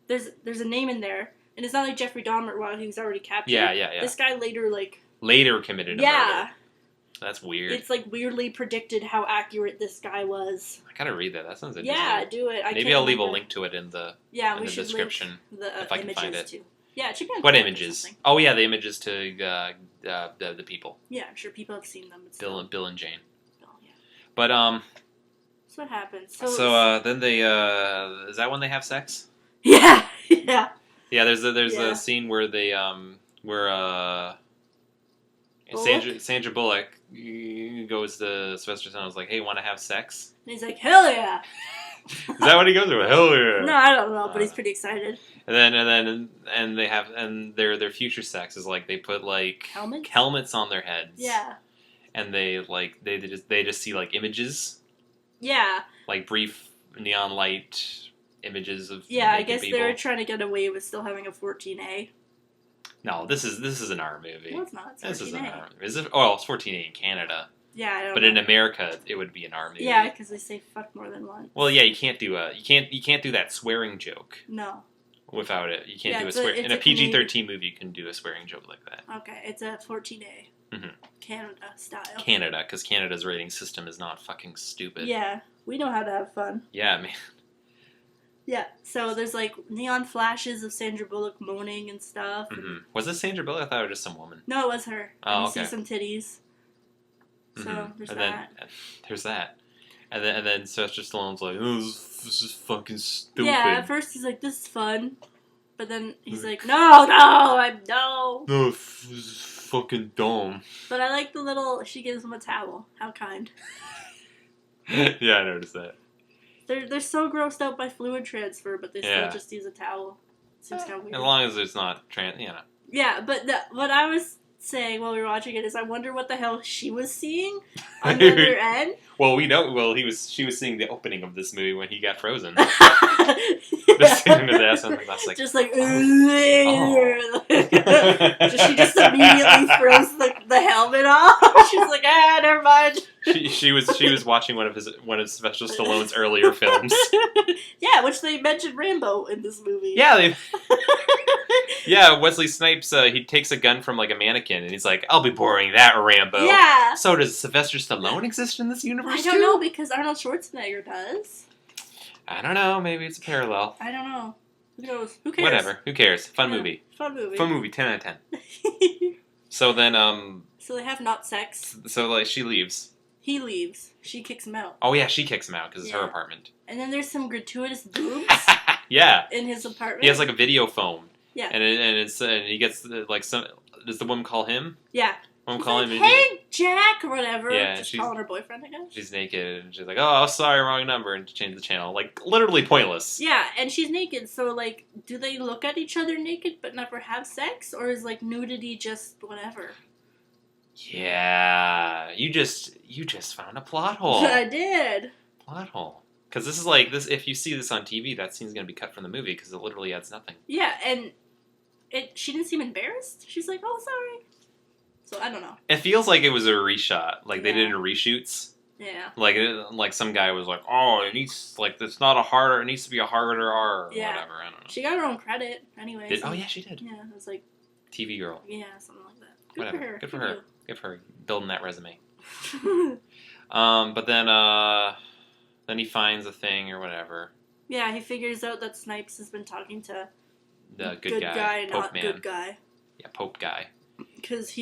there's a name in there. And it's not like Jeffrey Dahmer while he was already captured. Yeah. This guy later committed a murder. That's weird. It's like weirdly predicted how accurate this guy was. I gotta read that. That sounds interesting. Yeah, do it. Maybe I'll leave a link to it in the description if I can find it. Too. Yeah, it should be on What images? Oh yeah, the images to the people. Yeah, I'm sure people have seen them. Bill and Jane. Oh yeah. But So what happens? So then they is that when they have sex? Yeah. Yeah. Yeah, there's a scene where they Sandra Bullock goes to Sylvester Stallone and is like, "Hey, want to have sex?" And he's like, "Hell yeah!" Is that what he goes to? Hell yeah! No, I don't know, but he's pretty excited. And they have their future sex is like they put like helmets on their heads. Yeah. And they just see like images. Yeah. Like brief neon light images of I guess people. They're trying to get away with still having a 14A. No, this is an R movie. No, it's not. It's 14A. This is an R movie. Is it? Oh, it's 14A in Canada. Yeah, I don't but know. in America, it would be an R movie. Yeah, because they say fuck more than once. Well, yeah, you can't do that swearing joke. No. Without it, you can't do a swear. In a PG-13 movie, you can do a swearing joke like that. Okay, it's a 14A. Mm-hmm. Canada style. Canada, because Canada's rating system is not fucking stupid. Yeah, we know how to have fun. Yeah, man. Yeah, so there's like neon flashes of Sandra Bullock moaning and stuff. Mm-hmm. Was it Sandra Bullock? I thought it was just some woman. No, it was her. Oh, you okay. see some titties. So there's that. There's that. And then Sylvester Stallone's like, "Oh, this is fucking stupid." Yeah, at first he's like, "This is fun," but then he's like, "No, no." No, this is fucking dumb. But I like the little. She gives him a towel. How kind. Yeah, I noticed that. They're so grossed out by fluid transfer, but they still just use a towel. Seems kind of weird. As long as it's not Yeah, but what I was saying while we were watching it is, I wonder what the hell she was seeing on the other end. Well, we know. Well, she was seeing the opening of this movie when he got frozen. Just in his ass on the glass, like, just like, she just immediately throws the helmet off. She's like, never mind. She was watching one of Sylvester Stallone's earlier films. Yeah, which they mentioned Rambo in this movie. Yeah, yeah. Wesley Snipes, he takes a gun from like a mannequin, and he's like, "I'll be boring that, Rambo." Yeah. So does Sylvester Stallone exist in this universe? I don't know, because Arnold Schwarzenegger does. I don't know. Maybe it's a parallel. I don't know. Who knows? Who cares? Whatever. Who cares? Fun movie. Fun movie. Fun movie. 10 out of 10. So then, So they have not sex. So like she leaves. He leaves. She kicks him out. Oh yeah, she kicks him out because it's her apartment. And then there's some gratuitous boobs. Yeah. In his apartment. He has like a video phone. Yeah. And he gets like some. Does the woman call him? Yeah. I'm calling like, hey, Jack, or whatever. Yeah, just calling her boyfriend, I guess. She's naked, and she's like, oh, sorry, wrong number, and change the channel. Like, literally pointless. Yeah, and she's naked, so, like, do they look at each other naked but never have sex? Or is, like, nudity just whatever? Yeah, you just found a plot hole. I did. Plot hole. Because this is like, this. If you see this on TV, that scene's going to be cut from the movie, because it literally adds nothing. Yeah, and she didn't seem embarrassed. She's like, oh, sorry. So, I don't know. It feels like it was a reshot. Like, they did reshoots. Yeah. Like some guy was like, oh, it needs, like, it's not a harder, it needs to be a harder R, or whatever, I don't know. She got her own credit, anyway. Oh, yeah, she did. Yeah, it was like... TV girl. Yeah, something like that. Whatever. For her. Good for her. Good for her. Building that resume. But then he finds a thing or whatever. Yeah, he figures out that Snipes has been talking to the good guy Pope not man. Good guy. Yeah, Pope guy. Because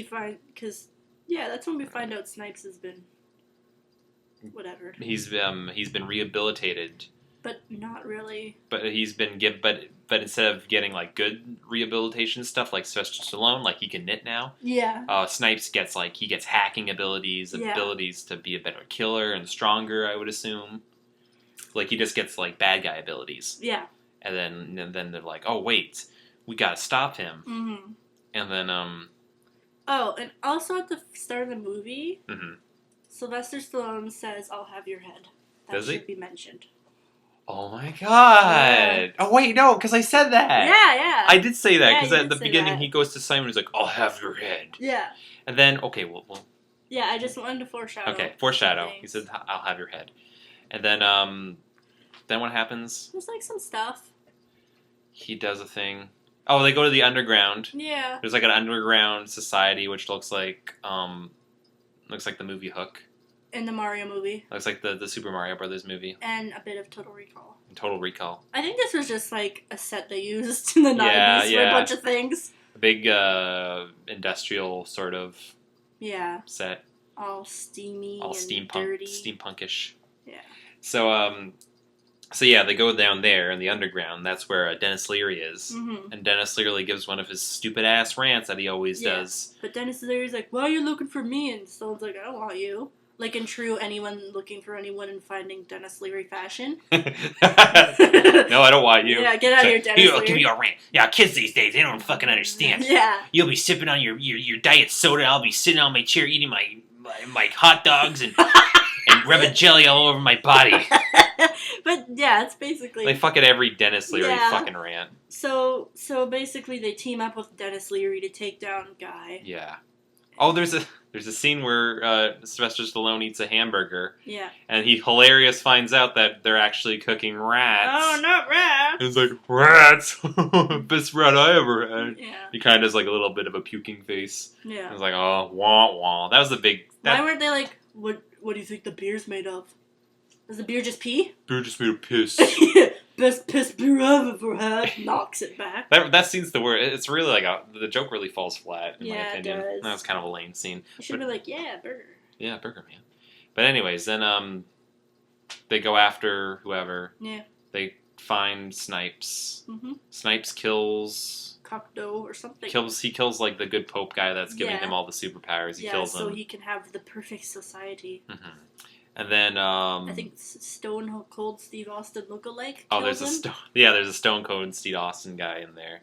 that's when we find out Snipes has been whatever. He's been rehabilitated. But not really. But he's been but instead of getting like good rehabilitation stuff like Sylvester Stallone, like he can knit now. Yeah. Snipes gets hacking abilities to be a better killer and stronger, I would assume. Like he just gets like bad guy abilities. Yeah. And then they're like, oh wait, we gotta stop him. Mm-hmm. And then Oh, and also at the start of the movie, mm-hmm. Sylvester Stallone says, "I'll have your head." That should be mentioned. Oh my god! Oh wait, no, because I said that. Yeah. I did say that because at the beginning he goes to Simon. He's like, "I'll have your head." Yeah. And then okay, well. Yeah, I just wanted to foreshadow. Okay, foreshadow. He said, "I'll have your head," and then what happens? There's like some stuff. He does a thing. Oh, they go to the underground. Yeah. There's like an underground society which looks like the movie Hook. In the Mario movie. Looks like the Super Mario Brothers movie. And a bit of Total Recall. Total Recall. I think this was just like a set they used in the 90s for a bunch of things. A big industrial sort of set. All steamy all and dirty. Steampunkish. Yeah. So yeah, they go down there in the underground. That's where Dennis Leary is. Mm-hmm. And Dennis Leary gives one of his stupid-ass rants that he always does. But Dennis Leary's like, why are you looking for me? And Stone's like, I don't want you. Like in true anyone looking for anyone and finding Dennis Leary fashion. No, I don't want you. Yeah, get out of here, Dennis Leary. Give me your rant. Yeah, kids these days, they don't fucking understand. Yeah. You'll be sipping on your diet soda. I'll be sitting on my chair eating my hot dogs and rubbing jelly all over my body. But yeah, it's basically like fucking every Dennis Leary fucking rant. So basically they team up with Dennis Leary to take down Guy. Yeah. Oh, there's a scene where Sylvester Stallone eats a hamburger. Yeah. And he hilarious finds out that they're actually cooking rats. Oh, not rats. And he's like, rats! Best rat I ever had. Yeah. He kind of does like a little bit of a puking face. Yeah. I was like, oh, wah wah. That was the big. Why weren't they like, what do you think the beer's made of? Is the beer just pee? Beer just made of piss. Best piss beer I've ever had. Knocks it back. That scene's the word. It's really like the joke really falls flat in my opinion. It does. That was kind of a lame scene. You should be like, yeah, burger. Yeah, Burger Man. But anyways, then they go after whoever. Yeah. They find Snipes. Mm-hmm. Snipes kills Cocteau or something. He kills like the good Pope guy that's giving him all the superpowers. He kills him. so he can have the perfect society. Mm-hmm. And then I think Stone Cold Steve Austin lookalike. Oh, there's a Stone Cold Steve Austin guy in there.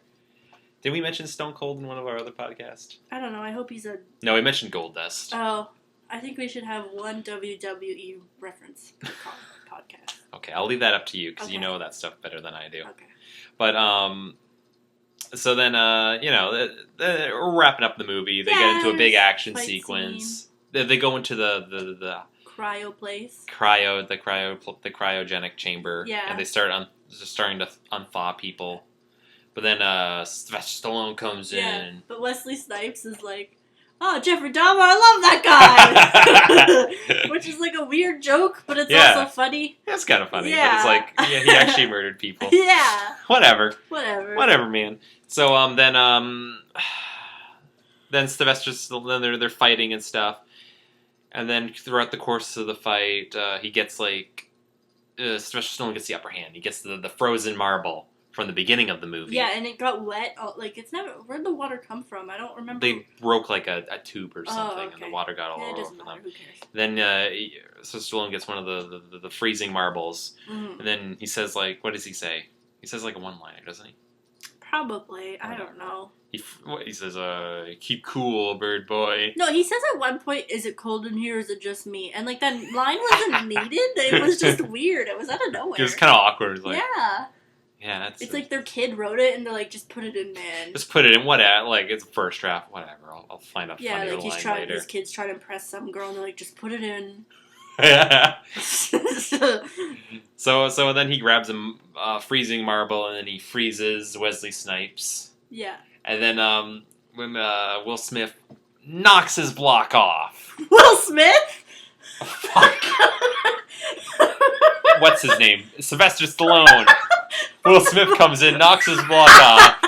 Did we mention Stone Cold in one of our other podcasts? I don't know. I hope he's No, we mentioned Goldust. Oh, I think we should have one WWE reference per podcast. Okay, I'll leave that up to you because you know that stuff better than I do. Okay. But so then we're wrapping up the movie. They get into a big action sequence. They go into the cryo place. The cryogenic chamber. Yeah. And they starting to unthaw people. But then Sylvester Stallone comes in. But Wesley Snipes is like, oh, Jeffrey Dahmer, I love that guy! Which is like a weird joke, but it's also funny. It's kind of funny. Yeah. But it's like, he actually murdered people. Yeah. Whatever, man. So then Sylvester Stallone, they're fighting and stuff. And then throughout the course of the fight, he gets Sylvester Stallone gets the upper hand. He gets the frozen marble from the beginning of the movie. Yeah, and it got wet. Like, it's never... Where'd the water come from? I don't remember. They broke, like, a tube or something, okay. and the water got all over it doesn't them. matter. Who cares? Then, so Stallone gets one of the freezing marbles, and then he says, like, what does he say? He says, like, a one-liner, doesn't he? Probably. I don't know. He says, keep cool, bird boy. No, he says at one point, is it cold in here or is it just me? And, like, that line wasn't needed. It was just weird. It was out of nowhere. It was kind of awkward. Like, yeah. Yeah, it's like their kid wrote it and they're like, just put it in, man. Just put it in, whatever. Like, it's a first draft, whatever. I'll find a funnier line later. His kid's trying to impress some girl and they're like, just put it in. So then he grabs a freezing marble and then he freezes Wesley Snipes. Yeah. And then when Will Smith knocks his block off. Will Smith? Fuck. What's his name? Sylvester Stallone. Will Smith comes in, knocks his block off.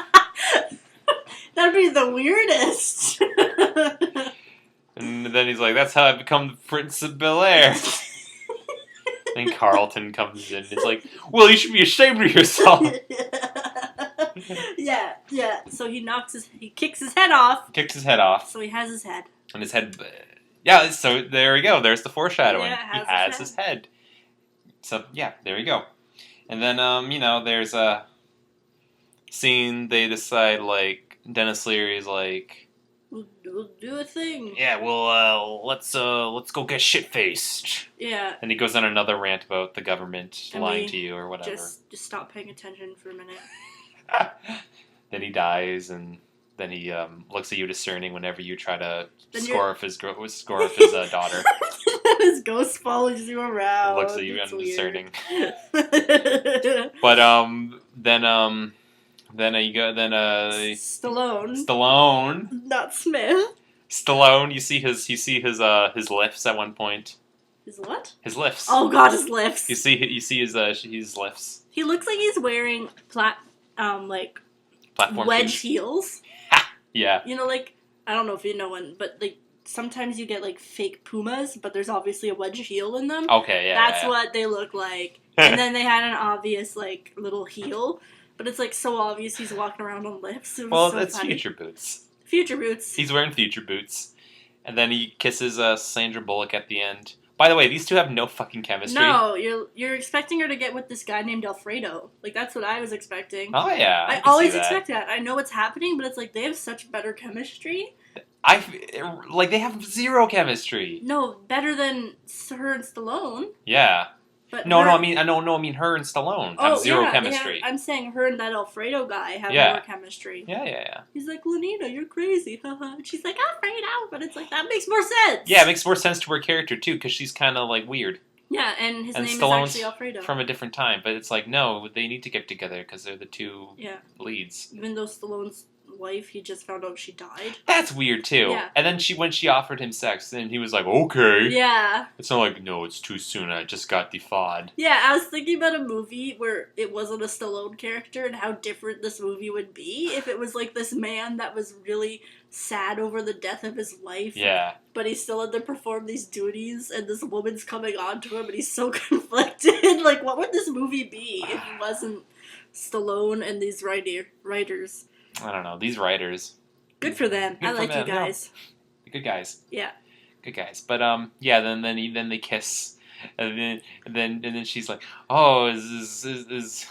That'd be the weirdest. And then he's like, that's how I become the Prince of Bel-Air. Then Carlton comes in and he's like, Will, you should be ashamed of yourself. Yeah. So he kicks his head off. Kicks his head off. So he has his head. And his head, yeah, so there we go. There's the foreshadowing. Yeah, he has his head. So, yeah, there you go. And then, there's a scene, they decide, like, Dennis Leary's like, We'll do a thing. yeah, well, let's go get shit-faced. Yeah. And he goes on another rant about the government lying to you or whatever. Just stop paying attention for a minute. Then he dies, and then he looks at you discerning whenever you try to score off his daughter. His ghost follows you around. Looks at you undiscerning. But Stallone, not Smith. Stallone, you see his lifts at one point. His what? His lifts. Oh God, his lifts. You see his lifts. He looks like he's wearing platform wedge shoes. heels. Yeah. You know, like, I don't know if you know one, but like sometimes you get like fake Pumas, but there's obviously a wedge heel in them. Okay, yeah. That's what they look like. And then they had an obvious like little heel, but it's like so obvious he's walking around on lifts. Well, so that's funny. future boots. Future boots. He's wearing future boots. And then he kisses Sandra Bullock at the end. By the way, these two have no fucking chemistry. No, you're expecting her to get with this guy named Alfredo. Like, that's what I was expecting. Oh, yeah. I always expect that. I know what's happening, but it's like they have such better chemistry. They have zero chemistry. No, better than her and Stallone. Yeah. But I mean her and Stallone have zero chemistry. I'm saying her and that Alfredo guy have more chemistry. Yeah. He's like, Lenita, you're crazy, haha. And she's like, Alfredo, but it's like, that makes more sense. Yeah, it makes more sense to her character, too, because she's kind of, like, weird. Yeah, and his name Stallone's is actually Alfredo. From a different time, but it's like, no, they need to get together, because they're the two leads. Even though Stallone's wife, he just found out she died. That's weird, too. Yeah. And then when she offered him sex, then he was like, okay. Yeah. It's not like, no, it's too soon, I just got defawed. Yeah, I was thinking about a movie where it wasn't a Stallone character and how different this movie would be if it was like this man that was really sad over the death of his wife. Yeah. But he still had to perform these duties and this woman's coming on to him and he's so conflicted. Like, what would this movie be if it wasn't Stallone and these writers? I don't know. These writers. Good for them. I like you guys. No. Good guys. Yeah. Good guys. But then they kiss, and then she's like, oh, is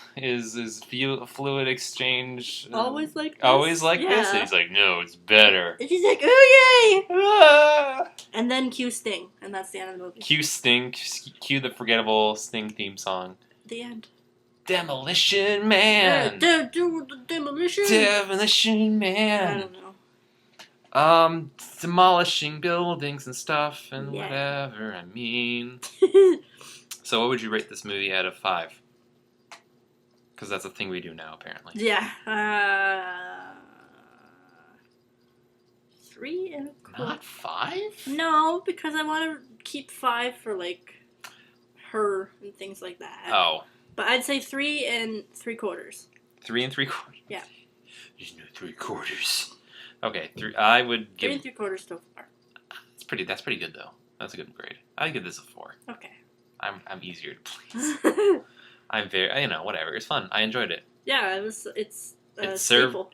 fluid exchange always like this? Always like this? And he's like, no, it's better. And she's like, oh yay! Ah! And then cue Sting, and that's the end of the movie. Cue Sting. Cue the forgettable Sting theme song. The end. Demolition Man. Demolition. Demolition Man. I don't know. Demolishing buildings and stuff and whatever. I mean. So, what would you rate this movie out of 5? Because that's a thing we do now, apparently. Yeah. 3 and a quarter. Not 5? No, because I want to keep 5 for like her and things like that. Oh. But I'd say 3 and 3/4. 3 and 3/4. Yeah. There's no 3/4. Okay, I would give 3 and 3/4 so far. That's pretty good though. That's a good grade. I'd give this a 4. Okay. I'm easier to please. I'm very whatever. It's fun. I enjoyed it. Yeah, it's It staple.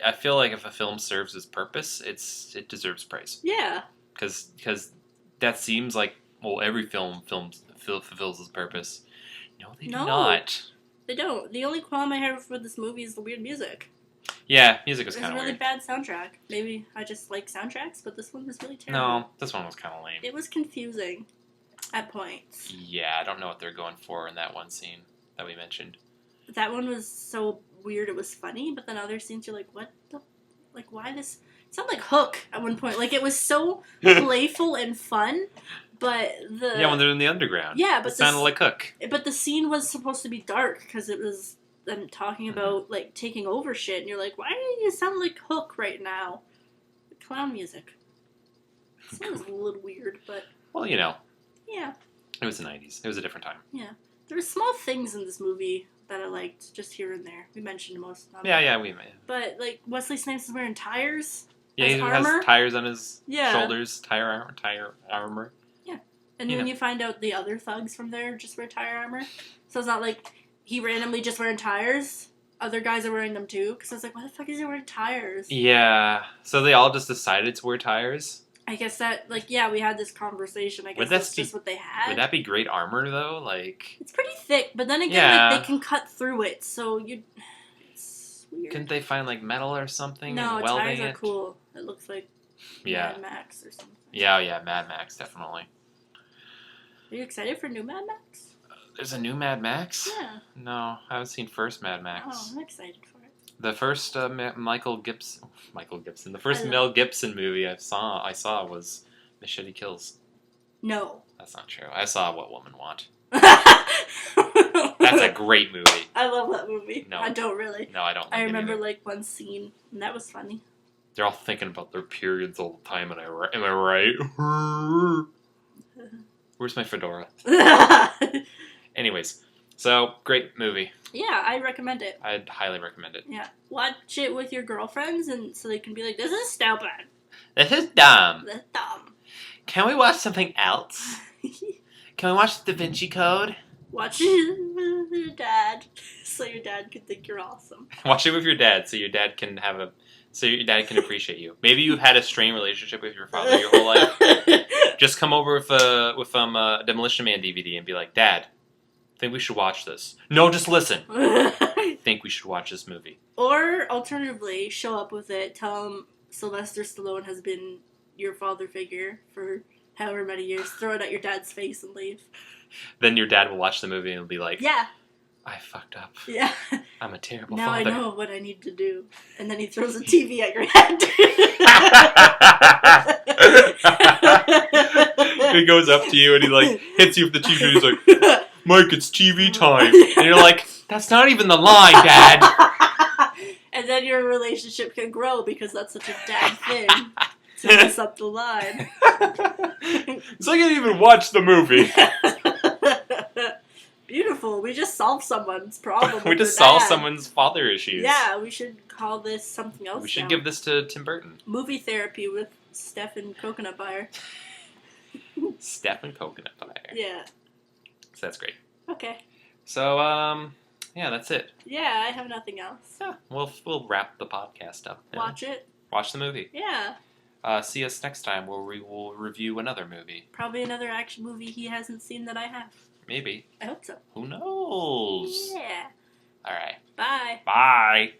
I feel like if a film serves its purpose, it deserves praise. Yeah. Because that seems like, well, every film fulfills its purpose. No, they do not. They don't. The only qualm I have with this movie is the weird music. Yeah, music was kind of weird. It was a really weird. bad soundtrack. Maybe I just like soundtracks, but this one was really terrible. No, this one was kind of lame. It was confusing at points. Yeah, I don't know what they're going for in that one scene that we mentioned. That one was so weird it was funny, but then other scenes you're like, what the... Like, why this... It sounded like Hook at one point. Like, it was so playful and fun, but the... Yeah, when they're in the underground. Yeah, but it sounded like Hook. But the scene was supposed to be dark, because it was them talking about, like, taking over shit, and you're like, why do you sound like Hook right now? Clown music. It sounds a little weird, but... Well, you know. Yeah. It was the 90s. It was a different time. Yeah. There were small things in this movie that I liked, just here and there. We mentioned most of them. Yeah, we may. But, like, Wesley Snipes is wearing tires. Yeah, he has tires on his shoulders, tire armor. Yeah. And then you find out the other thugs from there just wear tire armor. So it's not like he randomly just wearing tires. Other guys are wearing them too. Because I was like, why the fuck is he wearing tires? Yeah. So they all just decided to wear tires? I guess that, like, yeah, we had this conversation. I guess that's just what they had. Would that be great armor, though? Like, it's pretty thick, but then again, like, they can cut through it, so it's weird. Couldn't they find, like, metal or something? No, and welding tires are cool. It looks like Mad Max or something. Yeah, Mad Max, definitely. Are you excited for new Mad Max? There's a new Mad Max? Yeah. No, I haven't seen first Mad Max. Oh, I'm excited for it. The first Michael Gibson. The first Mel Gibson movie I saw was Machete Kills. No. That's not true. I saw What Women Want. That's a great movie. I love that movie. No. I don't really. No, I don't. I remember, like, one scene, and that was funny. They're all thinking about their periods all the time, and am I right? Where's my fedora? Anyways, so, great movie. Yeah, I recommend it. I'd highly recommend it. Yeah. Watch it with your girlfriends, and so they can be like, this is stupid. This is dumb. That's dumb. Can we watch something else? Can we watch Da Vinci Code? Watch it with your dad, so your dad can think you're awesome. Watch it with your dad, so your dad can appreciate you. Maybe you've had a strained relationship with your father your whole life. Just come over with a Demolition Man DVD and be like, Dad, I think we should watch this. No, just listen. I think we should watch this movie. Or, alternatively, show up with it, tell him Sylvester Stallone has been your father figure for however many years, throw it at your dad's face and leave. Then your dad will watch the movie and be like, yeah, I fucked up. Yeah. I'm a terrible now father. Now I know what I need to do. And then he throws a TV at your head. He goes up to you and he, like, hits you with the TV and he's like, Mike, it's TV time. And you're like, that's not even the line, Dad. And then your relationship can grow because that's such a dad thing. To mess up the line. So I can't even watch the movie. Beautiful. We just solved someone's problem. We just solved someone's father issues. Yeah, we should call this something else. We should give this to Tim Burton. Movie therapy with Steph and coconut butter. Steph and coconut butter. Yeah. So that's great. Okay. So, yeah, that's it. Yeah, I have nothing else. Yeah, we'll wrap the podcast up. Watch it. Watch the movie. Yeah. See us next time where we will review another movie. Probably another action movie he hasn't seen that I have. Maybe. I hope so. Who knows? Yeah. All right. Bye. Bye.